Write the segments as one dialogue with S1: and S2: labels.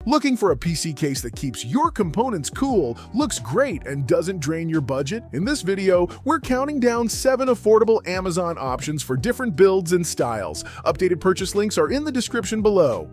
S1: Looking for a PC case that keeps your components cool, looks great, and doesn't drain your budget? In this video, we're counting down 7 affordable Amazon options for different builds and styles. Updated purchase links are in the description below.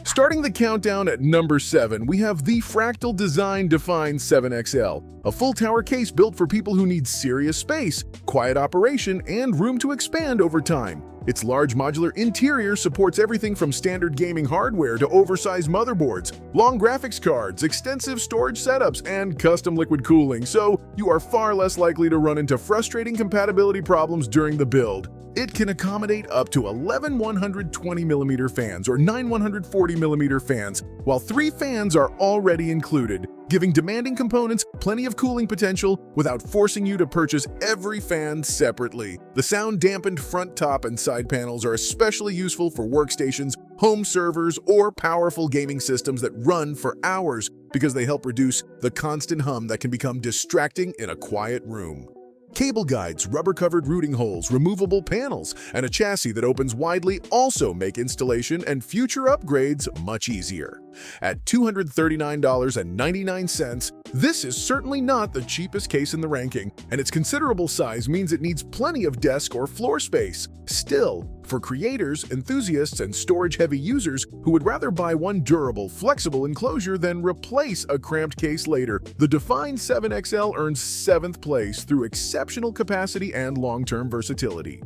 S1: Starting the countdown at number 7, we have the Fractal Design Define 7XL, a full tower case built for people who need serious space, quiet operation, and room to expand over time. Its large modular interior supports everything from standard gaming hardware to oversized motherboards, long graphics cards, extensive storage setups, and custom liquid cooling, so you are far less likely to run into frustrating compatibility problems during the build. It can accommodate up to 11 120mm fans or 9 140mm fans, while 3 fans are already included, giving demanding components plenty of cooling potential without forcing you to purchase every fan separately. The sound-dampened front, top, and side panels are especially useful for workstations, home servers, or powerful gaming systems that run for hours because they help reduce the constant hum that can become distracting in a quiet room. Cable guides, rubber-covered routing holes, removable panels, and a chassis that opens widely also make installation and future upgrades much easier. At $239.99, this is certainly not the cheapest case in the ranking, and its considerable size means it needs plenty of desk or floor space. Still, for creators, enthusiasts, and storage-heavy users who would rather buy one durable, flexible enclosure than replace a cramped case later, the Define 7XL earns 7th place through exceptional capacity and long-term versatility.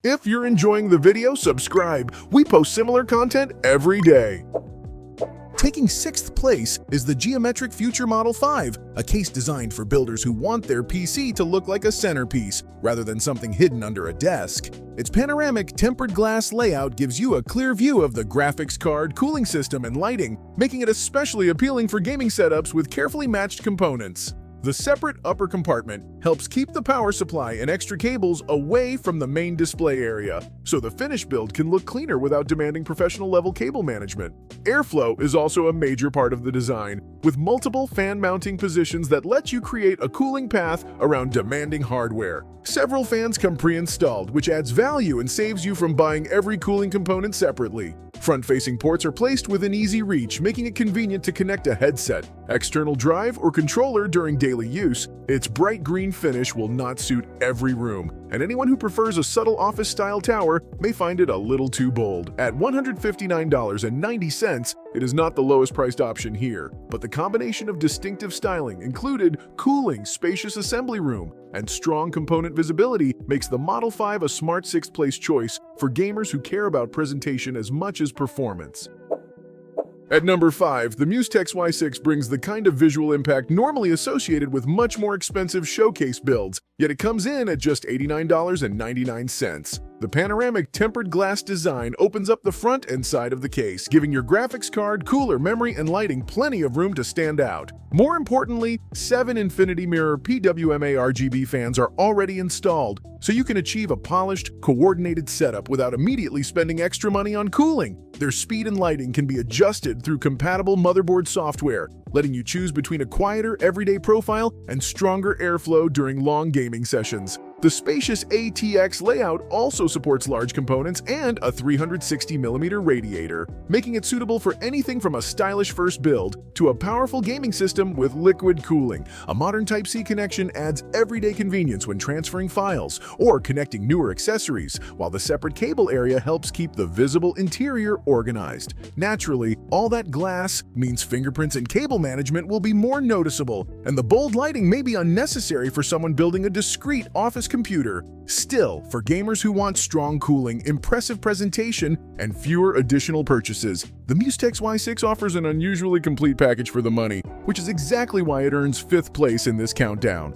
S1: If you're enjoying the video, subscribe. We post similar content every day. Taking 6th place is the Geometric Future Model 5, a case designed for builders who want their PC to look like a centerpiece rather than something hidden under a desk. Its panoramic tempered glass layout gives you a clear view of the graphics card, cooling system, and lighting, making it especially appealing for gaming setups with carefully matched components. The separate upper compartment helps keep the power supply and extra cables away from the main display area, so the finished build can look cleaner without demanding professional-level cable management. Airflow is also a major part of the design, with multiple fan mounting positions that let you create a cooling path around demanding hardware. Several fans come pre-installed, which adds value and saves you from buying every cooling component separately. Front-facing ports are placed within easy reach, making it convenient to connect a headset, external drive, or controller during daily use. Its bright green finish will not suit every room, and anyone who prefers a subtle office-style tower may find it a little too bold. At $159.90, it is not the lowest-priced option here, but the combination of distinctive styling, included cooling, spacious assembly room, and strong component visibility makes the Model 5 a smart 6th-place choice for gamers who care about presentation as much as performance. At number 5, the Mustex Y6 brings the kind of visual impact normally associated with much more expensive showcase builds, yet it comes in at just $89.99. The panoramic tempered glass design opens up the front and side of the case, giving your graphics card, cooler, memory, and lighting plenty of room to stand out. More importantly, 7 Infinity Mirror PWMA RGB fans are already installed, so you can achieve a polished, coordinated setup without immediately spending extra money on cooling. Their speed and lighting can be adjusted through compatible motherboard software, letting you choose between a quieter, everyday profile and stronger airflow during long gaming sessions. The spacious ATX layout also supports large components and a 360mm radiator, making it suitable for anything from a stylish first build to a powerful gaming system with liquid cooling. A modern Type-C connection adds everyday convenience when transferring files or connecting newer accessories, while the separate cable area helps keep the visible interior organized. Naturally, all that glass means fingerprints and cable management will be more noticeable, and the bold lighting may be unnecessary for someone building a discreet office computer. Still, for gamers who want strong cooling, impressive presentation, and fewer additional purchases, the Mustex Y6 offers an unusually complete package for the money, which is exactly why it earns 5th place in this countdown.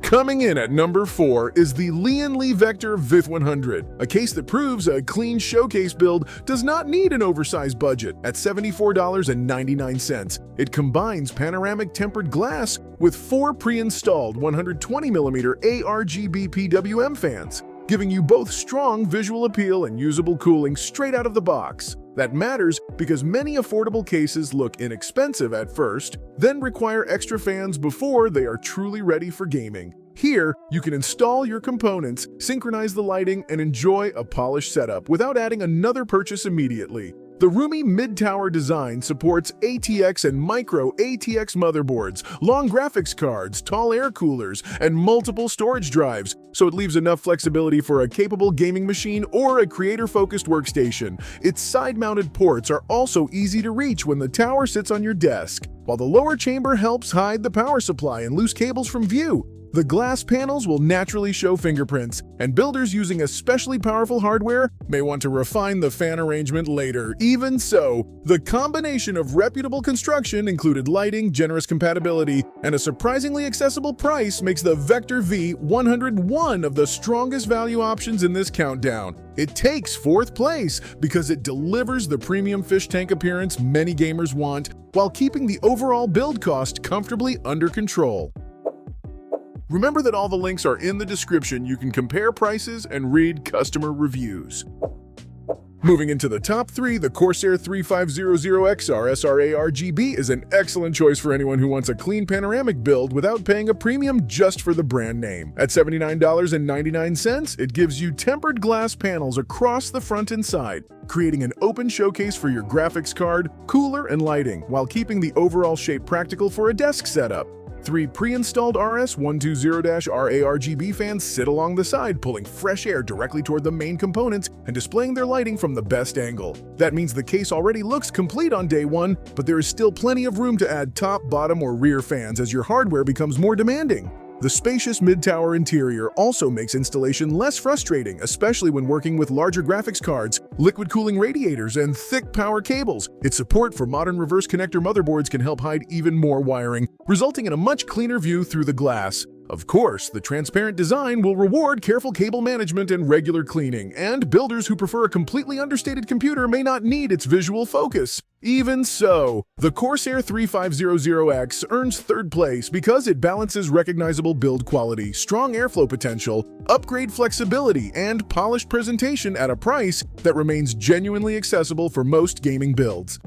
S1: Coming in at number 4 is the Lian Li Vector VIF100, a case that proves a clean showcase build does not need an oversized budget. At $74.99, it combines panoramic tempered glass with 4 pre-installed 120mm ARGB PWM fans, giving you both strong visual appeal and usable cooling straight out of the box. That matters because many affordable cases look inexpensive at first, then require extra fans before they are truly ready for gaming. Here, you can install your components, synchronize the lighting, and enjoy a polished setup without adding another purchase immediately. The roomy mid-tower design supports ATX and micro ATX motherboards, long graphics cards, tall air coolers, and multiple storage drives, so it leaves enough flexibility for a capable gaming machine or a creator-focused workstation. Its side-mounted ports are also easy to reach when the tower sits on your desk, while the lower chamber helps hide the power supply and loose cables from view. The glass panels will naturally show fingerprints, and builders using especially powerful hardware may want to refine the fan arrangement later. Even so, the combination of reputable construction, included lighting, generous compatibility, and a surprisingly accessible price makes the Vector V 101 of the strongest value options in this countdown. It takes fourth place because it delivers the premium fish tank appearance many gamers want, while keeping the overall build cost comfortably under control. Remember that all the links are in the description. You can compare prices and read customer reviews. Moving into the top 3, the Corsair 3500XR SRA RGB is an excellent choice for anyone who wants a clean panoramic build without paying a premium just for the brand name. At $79.99, it gives you tempered glass panels across the front and side, creating an open showcase for your graphics card, cooler, and lighting, while keeping the overall shape practical for a desk setup. 3 pre-installed RS120-RA RGB fans sit along the side, pulling fresh air directly toward the main components and displaying their lighting from the best angle. That means the case already looks complete on day one, but there is still plenty of room to add top, bottom, or rear fans as your hardware becomes more demanding. The spacious mid-tower interior also makes installation less frustrating, especially when working with larger graphics cards, liquid cooling radiators, and thick power cables. Its support for modern reverse connector motherboards can help hide even more wiring, resulting in a much cleaner view through the glass. Of course, the transparent design will reward careful cable management and regular cleaning, and builders who prefer a completely understated computer may not need its visual focus. Even so, the Corsair 3500X earns third place because it balances recognizable build quality, strong airflow potential, upgrade flexibility, and polished presentation at a price that remains genuinely accessible for most gaming builds.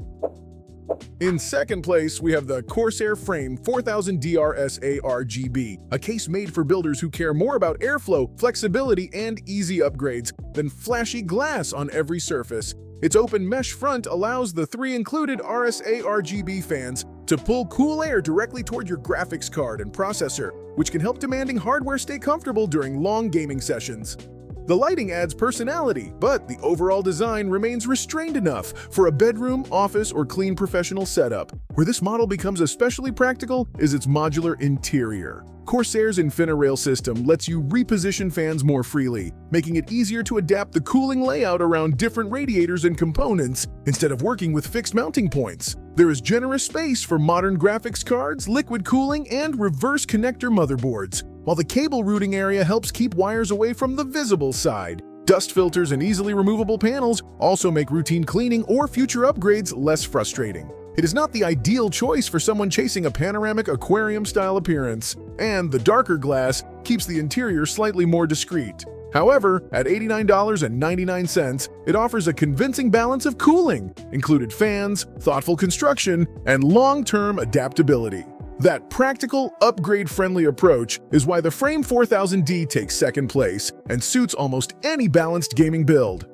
S1: In second place, we have the Corsair Frame 4000 DRSA RGB, a case made for builders who care more about airflow, flexibility, and easy upgrades than flashy glass on every surface. Its open mesh front allows the 3 included RSA RGB fans to pull cool air directly toward your graphics card and processor, which can help demanding hardware stay comfortable during long gaming sessions. The lighting adds personality, but the overall design remains restrained enough for a bedroom, office, or clean professional setup. Where this model becomes especially practical is its modular interior. Corsair's InfiniRail system lets you reposition fans more freely, making it easier to adapt the cooling layout around different radiators and components instead of working with fixed mounting points. There is generous space for modern graphics cards, liquid cooling, and reverse connector motherboards, while the cable routing area helps keep wires away from the visible side. Dust filters and easily removable panels also make routine cleaning or future upgrades less frustrating. It is not the ideal choice for someone chasing a panoramic aquarium-style appearance, and the darker glass keeps the interior slightly more discreet. However, at $89.99, it offers a convincing balance of cooling, included fans, thoughtful construction, and long-term adaptability. That practical, upgrade-friendly approach is why the Frame 4000D takes second place and suits almost any balanced gaming build.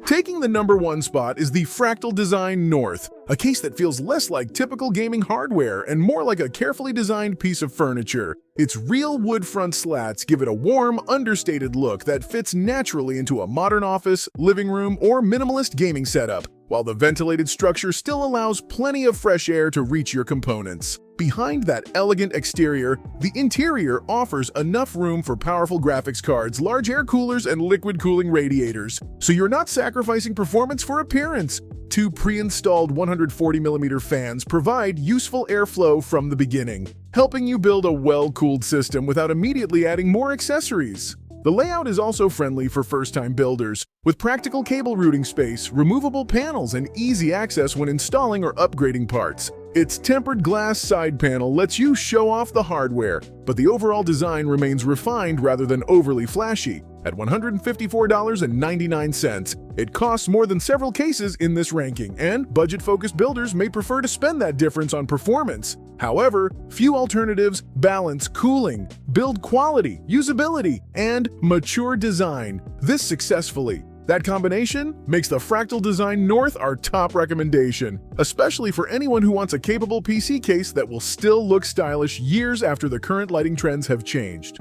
S1: Taking the number 1 spot is the Fractal Design North, a case that feels less like typical gaming hardware and more like a carefully designed piece of furniture. Its real wood front slats give it a warm, understated look that fits naturally into a modern office, living room, or minimalist gaming setup, while the ventilated structure still allows plenty of fresh air to reach your components. Behind that elegant exterior, the interior offers enough room for powerful graphics cards, large air coolers, and liquid cooling radiators, so you're not sacrificing performance for appearance. 2 pre-installed 140mm fans provide useful airflow from the beginning, helping you build a well-cooled system without immediately adding more accessories. The layout is also friendly for first-time builders, with practical cable routing space, removable panels, and easy access when installing or upgrading parts. Its tempered glass side panel lets you show off the hardware, but the overall design remains refined rather than overly flashy. At $154.99, it costs more than several cases in this ranking, and budget-focused builders may prefer to spend that difference on performance. However, few alternatives balance cooling, build quality, usability, and mature design this successfully. That combination makes the Fractal Design North our top recommendation, especially for anyone who wants a capable PC case that will still look stylish years after the current lighting trends have changed.